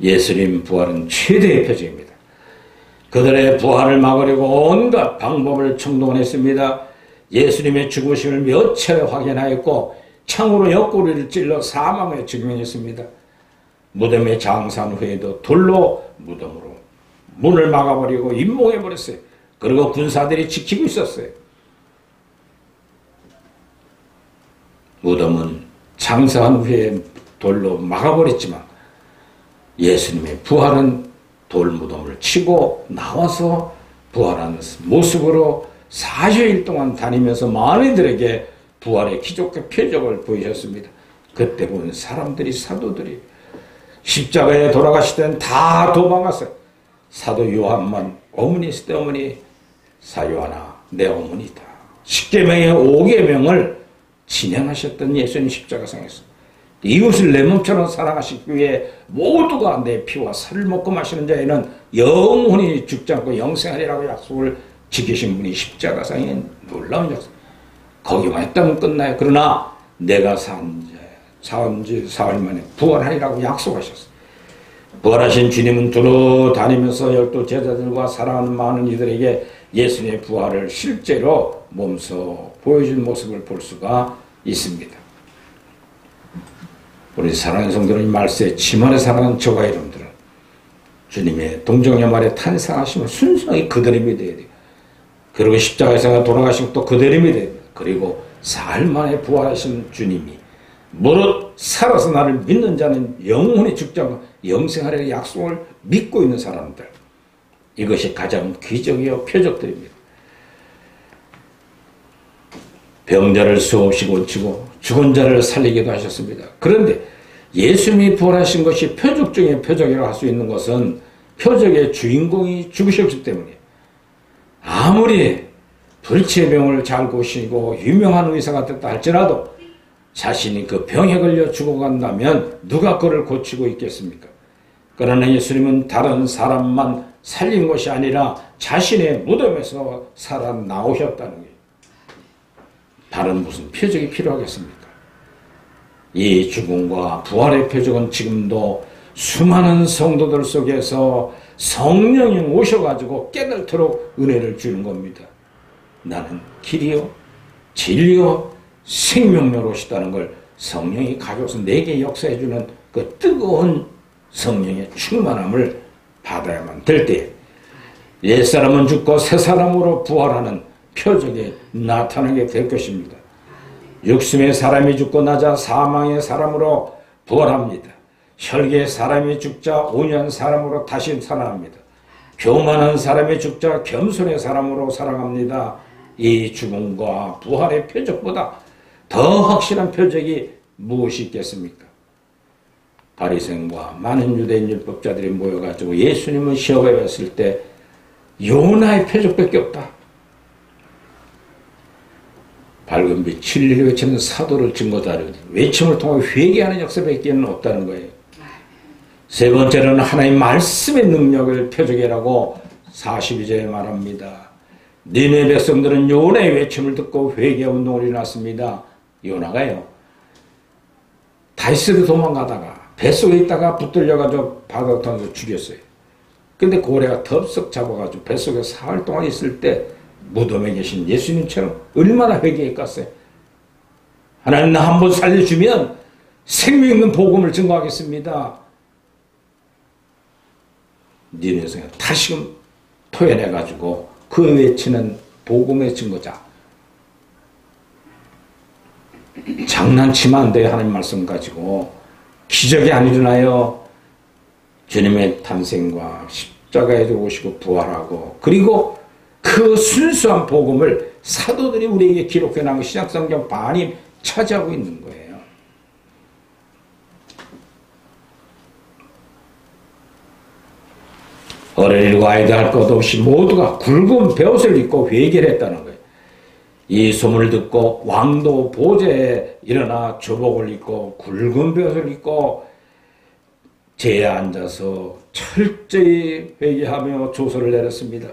예수님 부활은 최대의 표적입니다. 그들의 부활을 막으려고 온갖 방법을 청동했습니다. 예수님의 죽으심을 몇 차례 확인하였고 창으로 옆구리를 찔러 사망에 직면했습니다. 무덤에 장사한 후에도 돌로 무덤으로 문을 막아버리고 임몽해버렸어요. 그리고 군사들이 지키고 있었어요. 무덤은 장사한 후에 돌로 막아버렸지만 예수님의 부활은 돌무덤을 치고 나와서 부활하는 모습으로 40일 동안 다니면서 많은 이들에게 부활의 기적과 표적을 보이셨습니다. 그때 보는 사람들이, 사도들이 십자가에 돌아가실 때는 다 도망갔어요. 사도 요한만 어머니 있을 때 어머니 사요하나 내 어머니다. 10계명의 5계명을 진행하셨던 예수님 십자가상에서 이웃을 내 몸처럼 사랑하시기 위해 모두가 내 피와 살을 먹고 마시는 자에는 영원히 죽지 않고 영생하리라고 약속을 지키신 분이 십자가상의 놀라운 역사. 거기만 했다면 끝나요. 그러나 내가 산지 사흘 만에 부활하리라고 약속하셨어요. 부활하신 주님은 두루 다니면서 12 제자들과 사랑하는 많은 이들에게 예수님의 부활을 실제로 몸소 보여준 모습을 볼 수가 있습니다. 우리 사랑하는 성도님, 말세 지만에 사랑하는 저와 여러분들은 주님의 동정녀 말에 탄생하심을 순수하게 그대로 믿어야 돼요. 그리고 십자가에서 돌아가시고 또 그대로 믿어야 돼요. 그리고 사흘 만에 부활하신 주님이 무릇 살아서 나를 믿는 자는 영원히 죽지 않고 영생하리라는 약속을 믿고 있는 사람들, 이것이 가장 기적이요 표적들입니다. 병자를 수없이 고치고 죽은 자를 살리기도 하셨습니다. 그런데 예수님이 부활하신 것이 표적 중에 표적이라고 할 수 있는 것은 표적의 주인공이 죽으셨기 때문에, 아무리 불치의 병을 잘 고치고 유명한 의사가 됐다 할지라도 자신이 그 병에 걸려 죽어간다면 누가 그를 고치고 있겠습니까? 그러나 예수님은 다른 사람만 살린 것이 아니라 자신의 무덤에서 살아나오셨다는 거예요. 다른 무슨 표적이 필요하겠습니까? 이 죽음과 부활의 표적은 지금도 수많은 성도들 속에서 성령이 오셔가지고 깨달도록 은혜를 주는 겁니다. 나는 길이요 진리요 생명으로 오시다는 걸 성령이 가져와서 내게 역사해주는 그 뜨거운 성령의 충만함을 받아야만 될 때 옛사람은 죽고 새사람으로 부활하는 표적이 나타나게 될 것입니다. 육신의 사람이 죽고 나자 사망의 사람으로 부활합니다. 혈기의 사람이 죽자 온유한 사람으로 다시 살아납니다. 교만한 사람이 죽자 겸손의 사람으로 살아갑니다. 이 죽음과 부활의 표적보다 더 확실한 표적이 무엇이 있겠습니까? 바리새인과 많은 유대인 율법자들이 모여가지고 예수님을 시험해 봤을 때 요나의 표적밖에 없다. 밝은 빛 진리를 외치는 사도를 증거다르니 외침을 통해 회개하는 역사밖에 없다는 거예요. 세 번째로는 하나님 말씀의 능력을 표적이라고 42절에 말합니다. 니네 백성들은 요나의 외침을 듣고 회개 운동을 일어났습니다. 요나가요, 다시스로 도망가다가 뱃속에 있다가 붙들려가지고 바다로 던져 죽였어요. 근데 고래가 덥석 잡아가지고 뱃속에 사흘 동안 있을 때 무덤에 계신 예수님처럼 얼마나 회개했겠어요. 하나님 나 한번 살려주면 생명 있는 복음을 증거하겠습니다. 니네 성에 다시금 토해내가지고 그 외치는 복음의 증거자. 장난치면 안 돼요. 하나님 말씀 가지고 기적이 안 일어나요. 주님의 탄생과 십자가에 오시고 부활하고 그리고 그 순수한 복음을 사도들이 우리에게 기록해 남은 신약성경 반이 차지하고 있는 거예요. 어린이와 아이들 할 것 없이 모두가 굵은 베옷을 입고 회개를 했다는 거예요. 이 소문을 듣고 왕도 보좌에 일어나 조복을 입고 굵은 베옷을 입고 제에 앉아서 철저히 회개하며 조서를 내렸습니다.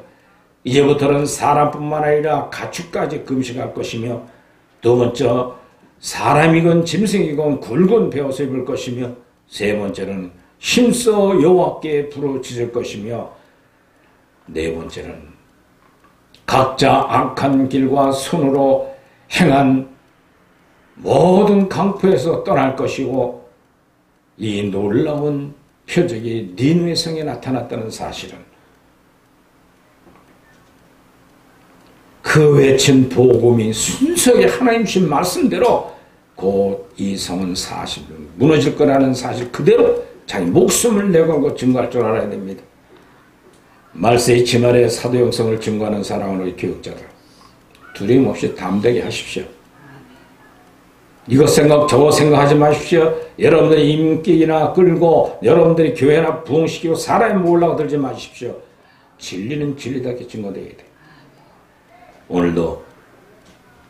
이제부터는 사람뿐만 아니라 가축까지 금식할 것이며 두 번째 사람이건 짐승이건 굵은 베옷을 입을 것이며 세 번째는 힘써 여호와께 부르짖을 것이며 네 번째는 각자 악한 길과 손으로 행한 모든 강포에서 떠날 것이고 이 놀라운 표적이 니느웨 성에 나타났다는 사실은 그 외친 복음이 순수하게 하나님 주신 말씀대로 곧 이 성은 사실 무너질 거라는 사실 그대로 자기 목숨을 내걸고 증거할 줄 알아야 됩니다. 말세의 지말에 사도 영성을 증거하는 사랑하는 우리 교육자들 두려움 없이 담대하게 하십시오. 이것 생각 저것 생각하지 마십시오. 여러분들이 인기나 끌고 여러분들이 교회나 부흥시키고 사람이 모으려고 들지 마십시오. 진리는 진리답게 증거되어야 돼. 오늘도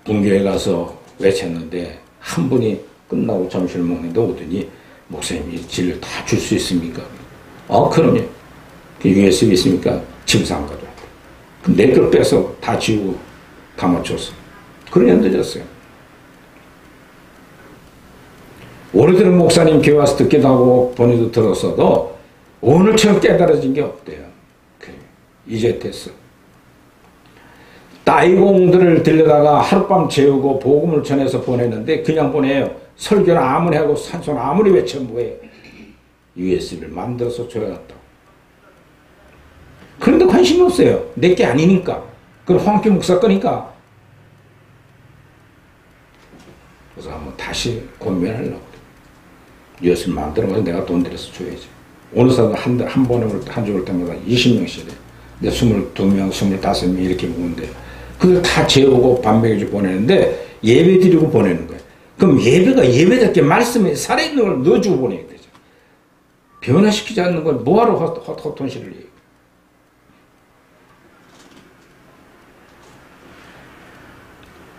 분교회 가서 외쳤는데 한 분이 끝나고 점심을 먹는데 오더니 목사님이 진리를 다 줄 수 있습니까? 그럼요. 그 USB 있습니까? 집에서 안 가져와. 내 걸 빼서 다 지우고 다 맞췄어. 그러냐 늦었어요. 오래전에 목사님 교회 와서 듣기도 하고 본인도 들었어도 오늘처럼 깨달아진 게 없대요. 이제 됐어. 따이공들을 들려다가 하룻밤 재우고 복음을 전해서 보내는데 그냥 보내요. 설교는 아무리 하고 산소는 아무리 외쳐 뭐해요. USB를 만들어서 줘야겠다. 그런데 관심이 없어요. 내게 아니니까. 그럼 황교 목사 거니까. 그래서 한번 다시 고민하려고. USB 만들어서 내가 돈 들여서 줘야지. 어느 사람 한 번에 한 주 올 때마다 20명씩 해. 내 22명, 25명 이렇게 보는데 그걸 다 재우고 반백해주고 보내는데 예배 드리고 보내는 거예요. 그럼 예배가 예배답게 말씀에 살아있는 걸 넣어주고 보내야 되죠. 변화시키지 않는 걸 뭐하러 허톤실을 해요.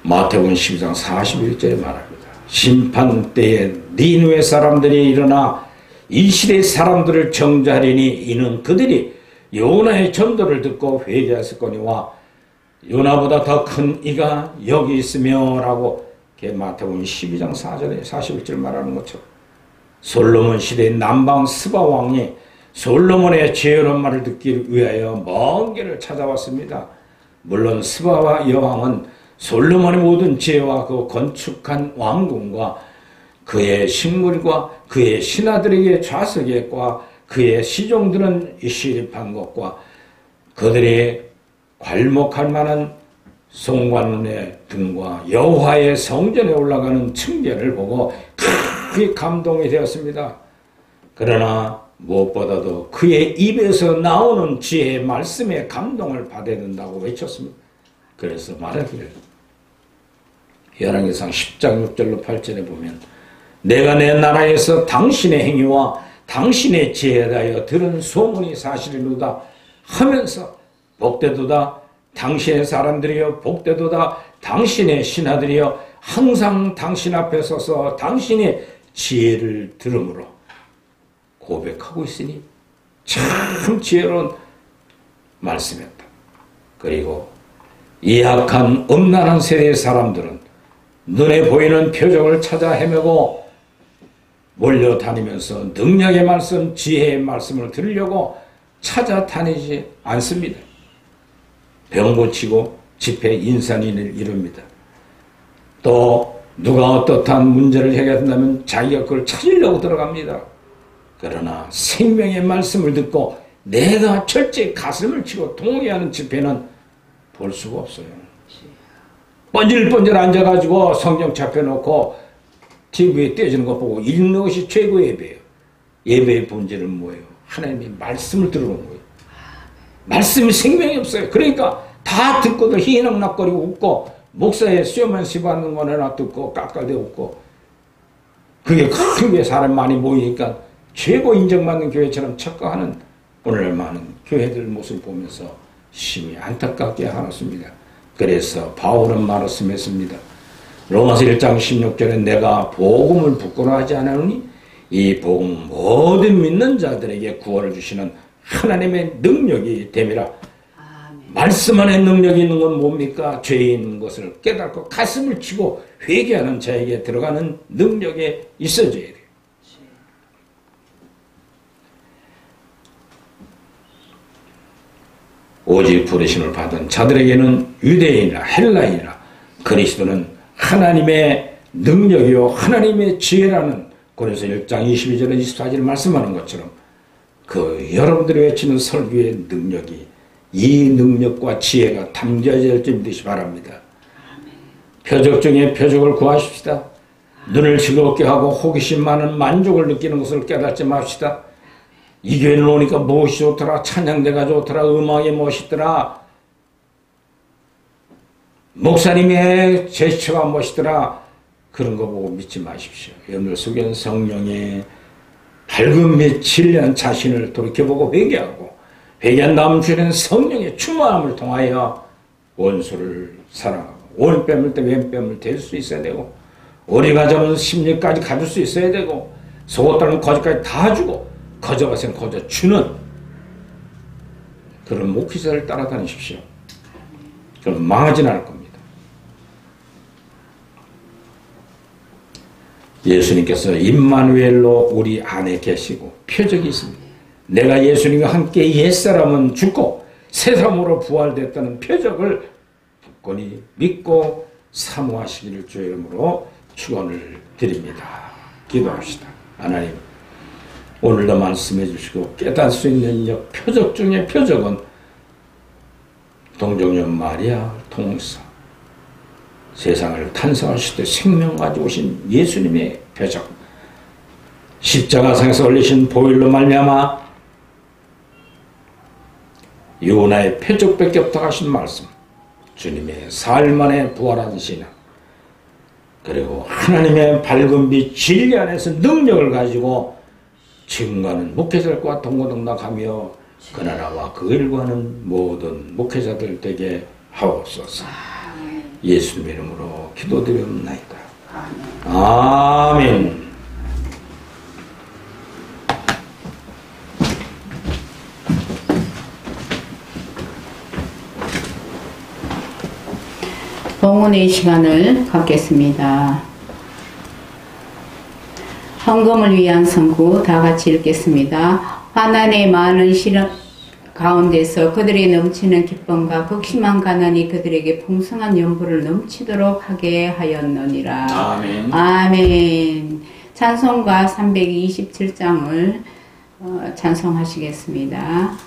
마태복음 12장 41절에 말합니다. 심판 때에 니느웨 사람들이 일어나 이 시대의 사람들을 정죄하리니 이는 그들이 요나의 전도를 듣고 회개했을거니와 요나보다 더 큰 이가 여기 있으며 라고 마태복음 12장 4절에 41절 말하는 것처럼 솔로몬 시대의 남방 스바 왕이 솔로몬의 지혜로운 말을 듣기 위하여 먼 길을 찾아왔습니다. 물론 스바와 여왕은 솔로몬의 모든 지혜와 그 건축한 왕궁과 그의 식물과 그의 신하들에게 좌석했과 그의 시종들은 시립한 것과 그들이 괄목할 만한 송관문의 등과 여호와의 성전에 올라가는 층계를 보고 크게 감동이 되었습니다. 그러나 무엇보다도 그의 입에서 나오는 지혜의 말씀에 감동을 받아야 된다고 외쳤습니다. 그래서 말하기를 열왕기상 10장 6절로 8절에 보면 내가 내 나라에서 당신의 행위와 당신의 지혜에 대하여 들은 소문이 사실이로다 하면서 복되도다 당신의 사람들이여 복되도다 당신의 신하들이여 항상 당신 앞에 서서 당신의 지혜를 들음으로 고백하고 있으니 참 지혜로운 말씀이었다. 그리고 이 악한 음란한 세대의 사람들은 눈에 보이는 표적을 찾아 헤매고 몰려다니면서 능력의 말씀, 지혜의 말씀을 들으려고 찾아다니지 않습니다. 병 고치고 집회 인산인을 이룹니다. 또 누가 어떻한 문제를 해결한다면 자기가 그걸 찾으려고 들어갑니다. 그러나 생명의 말씀을 듣고 내가 철저히 가슴을 치고 동의하는 집회는 볼 수가 없어요. 번질번질 앉아가지고 성경 잡혀놓고 TV에 떼지는 것 보고 읽는 것이 최고의 예배예요. 예배의 본질은 뭐예요? 하나님의 말씀을 들어오는 거예요. 말씀이 생명이 없어요. 그러니까 다 듣고도 희낙낙거리고 웃고 목사의 수요만 시바하는 거나 듣고 깎아대고 웃고 그게 큰 교회 사람 많이 모이니까 최고 인정받는 교회처럼 착각하는 오늘날 많은 교회들 모습을 보면서 심히 안타깝게 하였습니다. 그래서 바울은 말씀했습니다. 로마서 1장 16절에 내가 복음을 부끄러워하지 않으니 이 복음 모든 믿는 자들에게 구원을 주시는 하나님의 능력이 됨이라. 말씀 안에 능력이 있는 건 뭡니까? 죄에 있는 것을 깨닫고 가슴을 치고 회개하는 자에게 들어가는 능력이 있어져야 돼요. 오직 부르심을 받은 자들에게는 유대인이나 헬라인이나 그리스도는 하나님의 능력이요 하나님의 지혜라는 고린도서 1장 22절 24절 말씀하는 것처럼 그 여러분들이 외치는 설교의 능력이 이 능력과 지혜가 담겨질 줄 믿으시 바랍니다. 표적 중에 표적을 구하십시다. 눈을 즐겁게 하고 호기심 많은 만족을 느끼는 것을 깨닫지 맙시다. 이 교회는 오니까 무엇이 좋더라, 찬양대가 좋더라, 음악이 멋있더라, 목사님의 제스처가 멋있더라, 그런 거 보고 믿지 마십시오. 여러분들 속에는 성령의 밝은 빛 진리한 자신을 돌이켜보고 회개하고 회개한 다음 주에는 성령의 충만함을 통하여 원수를 사랑하고 온 뺨을 때 왼 뺨을 댈 수 있어야 되고 오리가 잡은 심리까지 가질 수 있어야 되고 속었다는 거짓까지 다 주고 거저가선 거저 주는 그런 목회자를 따라다니십시오. 그럼 망하진 않을 겁니다. 예수님께서 임마누엘로 우리 안에 계시고 표적이 있습니다. 내가 예수님과 함께 옛사람은 죽고 새사람으로 부활됐다는 표적을 굳건히 믿고 사모하시기를 주의 이름으로 축원을 드립니다. 기도합시다. 하나님, 오늘도 말씀해 주시고 깨달을 수 있는 표적 중에 표적은 동정녀 마리아 통사, 세상을 탄생하실 때 생명 가지고 오신 예수님의 표적, 십자가상에서 올리신 보혈로 말미암아 요나의 표적밖에 없다고 하신 말씀, 주님의 사흘 만에 부활한 신앙, 그리고 하나님의 밝은 빛 진리 안에서 능력을 가지고 증거하는 목회자들과 동고동락하며 그 나라와 그 일과는 모든 목회자들 되게 하옵소서. 예수님 이름으로 기도드리옵나이다. 아멘. 봉헌의 시간을 갖겠습니다. 헌금을 위한 선구 다 같이 읽겠습니다. 환난의 많은 시련 가운데서 그들의 넘치는 기쁨과 극심한 가난이 그들에게 풍성한 연보를 넘치도록 하게 하였느니라. 아멘. 아멘. 찬송가 327장을 찬송하시겠습니다.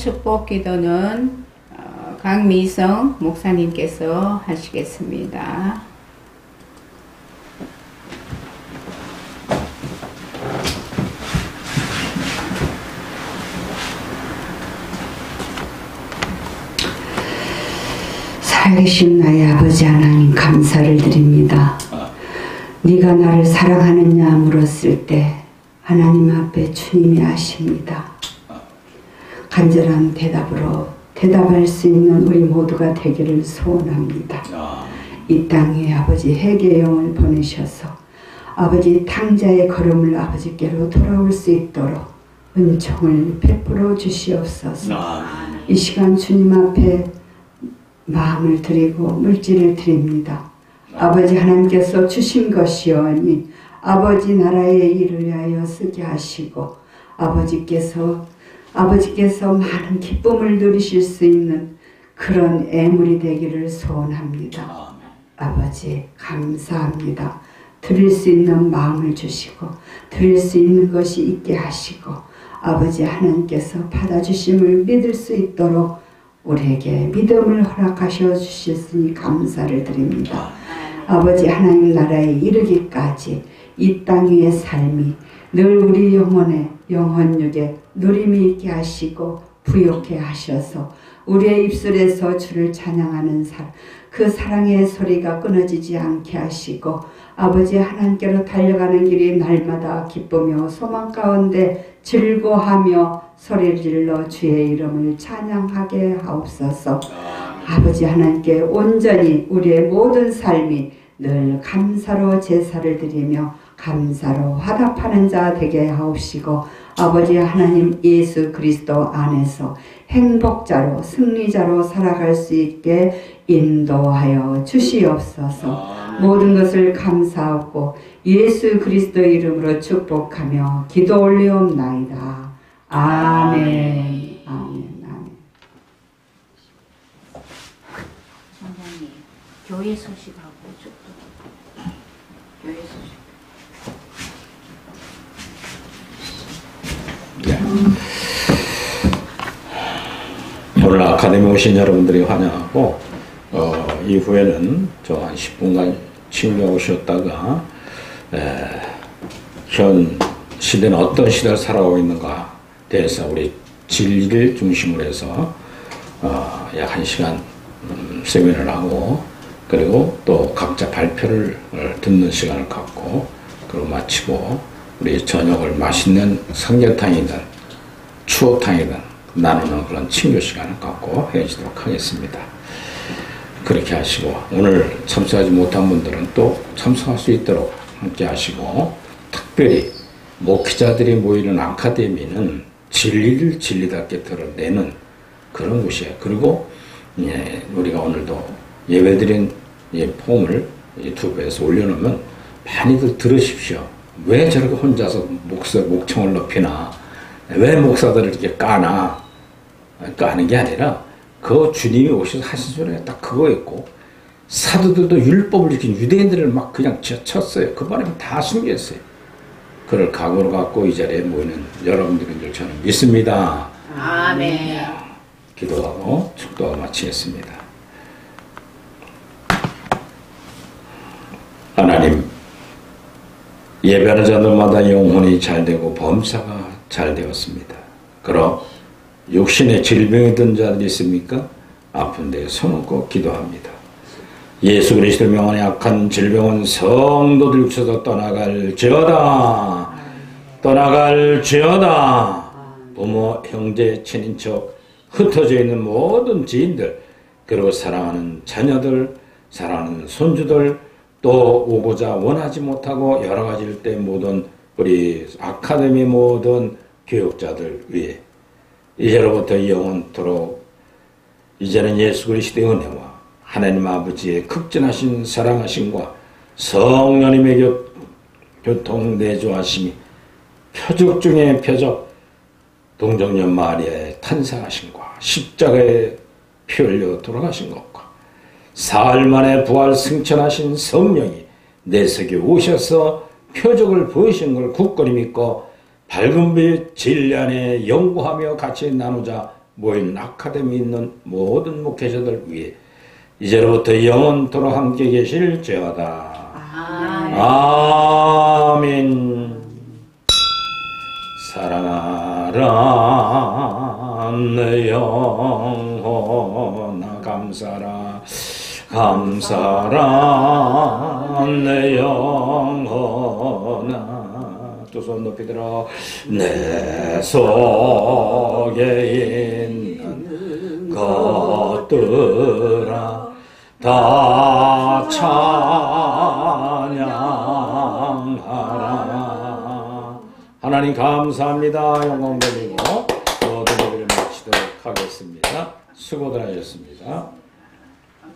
축복 기도는 강미성 목사님께서 하시겠습니다. 살리신 나의 아버지 하나님 감사를 드립니다. 네가 나를 사랑하느냐 물었을 때 하나님 앞에 주님이 아십니다. 간절한 대답으로 대답할 수 있는 우리 모두가 되기를 소원합니다. 이 땅에 아버지 회개의 영을 보내셔서 아버지 탕자의 걸음을 아버지께로 돌아올 수 있도록 은총을 베풀어 주시옵소서. 이 시간 주님 앞에 마음을 드리고 물질을 드립니다. 아버지 하나님께서 주신 것이오니 아버지 나라의 일을 위하여 쓰게 하시고 아버지께서 많은 기쁨을 누리실 수 있는 그런 애물이 되기를 소원합니다. 아버지 감사합니다. 드릴 수 있는 마음을 주시고 드릴 수 있는 것이 있게 하시고 아버지 하나님께서 받아주심을 믿을 수 있도록 우리에게 믿음을 허락하셔 주셨으니 감사를 드립니다. 아버지 하나님 나라에 이르기까지 이 땅 위의 삶이 늘 우리 영혼에 영혼육에 누림이 있게 하시고 부욕해 하셔서 우리의 입술에서 주를 찬양하는 그 사랑의 소리가 끊어지지 않게 하시고 아버지 하나님께로 달려가는 길이 날마다 기쁘며 소망 가운데 즐거워하며 소리를 질러 주의 이름을 찬양하게 하옵소서. 아버지 하나님께 온전히 우리의 모든 삶이 늘 감사로 제사를 드리며 감사로 화답하는 자 되게 하옵시고 아버지 하나님 예수 그리스도 안에서 행복자로 승리자로 살아갈 수 있게 인도하여 주시옵소서. 모든 것을 감사하고 예수 그리스도 이름으로 축복하며 기도 올리옵나이다. 아멘. 아멘. 아멘. 선생님, 교회 소식하고 축복. 교회 소식. 네. 오늘 아카데미 오신 여러분들이 환영하고 이후에는 저 한 10분간 친구가 오셨다가 현 시대는 어떤 시대를 살아가고 있는가 대해서 우리 진리를 중심으로 해서 약 1시간 세미나를 하고 그리고 또 각자 발표를 듣는 시간을 갖고 그리고 마치고 우리 저녁을 맛있는 삼계탕이든 추어탕이든 나누는 그런 친교 시간을 갖고 헤어지도록 하겠습니다. 그렇게 하시고 오늘 참석하지 못한 분들은 또 참석할 수 있도록 함께 하시고 특별히 목회자들이 모이는 아카데미는 진리를 진리답게 드러내는 그런 곳이에요. 그리고 우리가 오늘도 예배드린 폼을 유튜브에서 올려놓으면 많이들 들으십시오. 왜 저렇게 혼자서 목청을 높이나 왜 목사들을 이렇게 까나 까는 게 아니라 그 주님이 오셔서 하신 소리가 딱 그거였고 사도들도 율법을 지킨 유대인들을 막 그냥 쳤어요. 그 말은 다 숨겼어요. 그걸 각오로 갖고 이 자리에 모이는 여러분들인 줄 저는 믿습니다. 아멘. 기도하고 축도하고 마치겠습니다. 하나님, 예배하는 자들마다 영혼이 잘되고 범사가 잘되었습니다. 그럼 육신의 질병이 든 자들이 있습니까? 아픈 데 손얹고 기도합니다. 예수 그리스도의 명안에 약한 질병은 성도들 육체에서 떠나갈지어다. 떠나갈지어다. 부모, 형제, 친인척, 흩어져 있는 모든 지인들, 그리고 사랑하는 자녀들, 사랑하는 손주들, 또 오고자 원하지 못하고 여러 가지일 때 모든 우리 아카데미 모든 교육자들 위해 이제로부터 영원토록 이제는 예수 그리스도의 은혜와 하나님 아버지의 극진하신 사랑하심과 성령님의 교통 내조하심이 표적 중에 표적 동정녀 마리아의 탄생하심과 십자가에 피 흘려 돌아가신 것과 사흘 만에 부활 승천하신 성령이 내 속에 오셔서 표적을 보이신 걸 굳건히 믿고 밝은 빛 진리 안에 연구하며 같이 나누자 모인 아카데미 있는 모든 목회자들 위해 이제로부터 영원토록 함께 계실지어다. 아멘. 사랑하라 내 영혼아 감사라 감사라 내 영혼아 두 손 높이 들어 내 속에 있는 것들아 다 찬양하라. 하나님 감사합니다. 영광 돌리고 모든 예배를 마치도록 하겠습니다. 수고들 하셨습니다.